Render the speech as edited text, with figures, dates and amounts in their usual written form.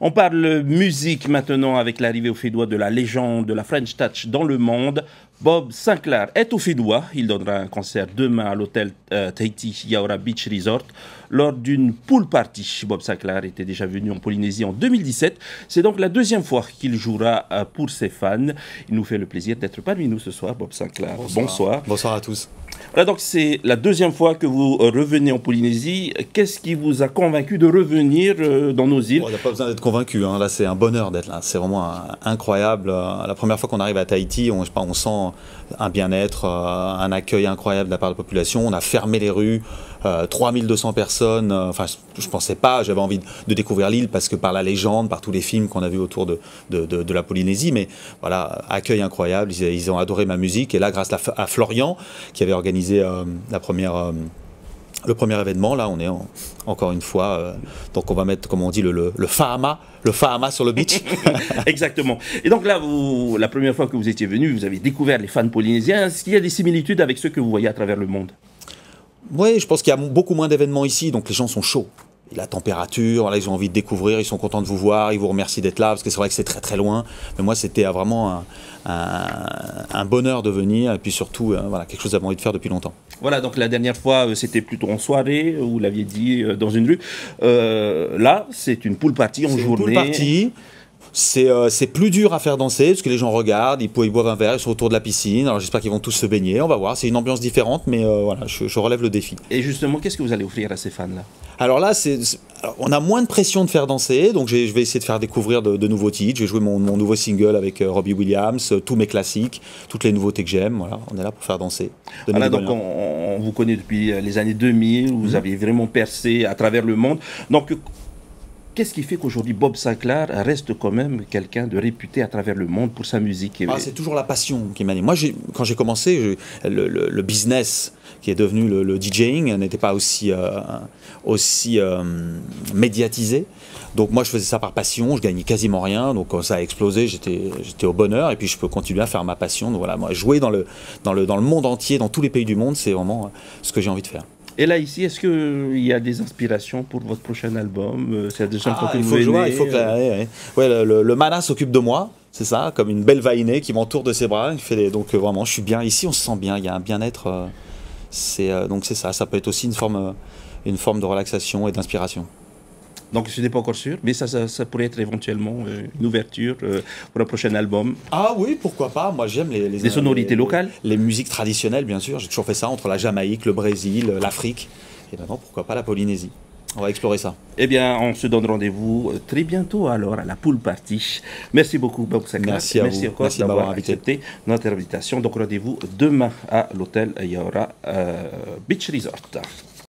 On parle musique maintenant avec l'arrivée au Fédois de la légende de la French Touch dans le monde. Bob Sinclair est au Fédois. Il donnera un concert demain à l'hôtel Tahiti Yaoura Beach Resort lors d'une pool party. Bob Sinclair était déjà venu en Polynésie en 2017. C'est donc la deuxième fois qu'il jouera pour ses fans. Il nous fait le plaisir d'être parmi nous ce soir, Bob Sinclair. Bonsoir. Bonsoir à tous. Voilà, donc c'est la deuxième fois que vous revenez en Polynésie. Qu'est-ce qui vous a convaincu de revenir dans nos îles? On n'a pas besoin d'être convaincu, hein. Là c'est un bonheur d'être là, c'est vraiment incroyable. La première fois qu'on arrive à Tahiti, on sent un bien-être, un accueil incroyable de la part de la population. On a fermé les rues, 3200 personnes, enfin je pensais pas, j'avais envie de découvrir l'île parce que par la légende, par tous les films qu'on a vus autour de la Polynésie, mais voilà, accueil incroyable, ils ont adoré ma musique et là grâce à Florian qui avait organisé le premier événement, là on est encore une fois, donc on va mettre, comme on dit, le Fahama sur le beach. Exactement. Et donc là, la première fois que vous étiez venu, vous avez découvert les fans polynésiens. Est-ce qu'il y a des similitudes avec ceux que vous voyez à travers le monde? Oui, je pense qu'il y a beaucoup moins d'événements ici, donc les gens sont chauds. La température, voilà, ils ont envie de découvrir, ils sont contents de vous voir, ils vous remercient d'être là, parce que c'est vrai que c'est très très loin. Mais moi, c'était vraiment un bonheur de venir, et puis surtout, voilà, quelque chose que j'avais envie de faire depuis longtemps. Voilà, donc la dernière fois, c'était plutôt en soirée, vous l'aviez dit, dans une rue. Là, c'est une pool party en journée. C'est une pool party. C'est plus dur à faire danser parce que les gens regardent, ils boivent un verre, ils sont autour de la piscine. Alors j'espère qu'ils vont tous se baigner, on va voir. C'est une ambiance différente, mais voilà, je relève le défi. Et justement, qu'est-ce que vous allez offrir à ces fans-là? Alors là, on a moins de pression de faire danser, donc je vais essayer de faire découvrir de nouveaux titres. Je vais jouer mon nouveau single avec Robbie Williams, tous mes classiques, toutes les nouveautés que j'aime. Voilà, on est là pour faire danser. Voilà, donc on vous connaît depuis les années 2000, vous avez vraiment percé à travers le monde. Donc, qu'est-ce qui fait qu'aujourd'hui Bob Sinclair reste quand même quelqu'un de réputé à travers le monde pour sa musique? C'est toujours la passion qui m'anime. Moi, quand j'ai commencé, le business qui est devenu le DJing n'était pas aussi médiatisé. Donc moi, je faisais ça par passion, je gagnais quasiment rien. Donc quand ça a explosé, j'étais au bonheur. Et puis je peux continuer à faire ma passion. Donc voilà, moi, jouer dans le monde entier, dans tous les pays du monde, c'est vraiment ce que j'ai envie de faire. Et là, ici, est-ce qu'il y a des inspirations pour votre prochain album? C'est la deuxième fois que vous venez. Il faut que le mana s'occupe de moi, c'est ça, comme une belle vainée qui m'entoure de ses bras. Donc vraiment, je suis bien. Ici, on se sent bien, il y a un bien-être. Donc c'est ça peut être aussi une forme de relaxation et d'inspiration. Donc ce n'est pas encore sûr, mais ça pourrait être éventuellement une ouverture pour un prochain album. Ah oui, pourquoi pas. Moi j'aime les sonorités locales. Les musiques traditionnelles, bien sûr. J'ai toujours fait ça entre la Jamaïque, le Brésil, l'Afrique. Et maintenant, pourquoi pas la Polynésie. On va explorer ça. Eh bien, on se donne rendez-vous très bientôt alors à la pool party. Merci beaucoup, Bob Sinclair. Merci à vous. Merci encore d'avoir accepté notre invitation. Donc rendez-vous demain à l'hôtel Yaoura Beach Resort.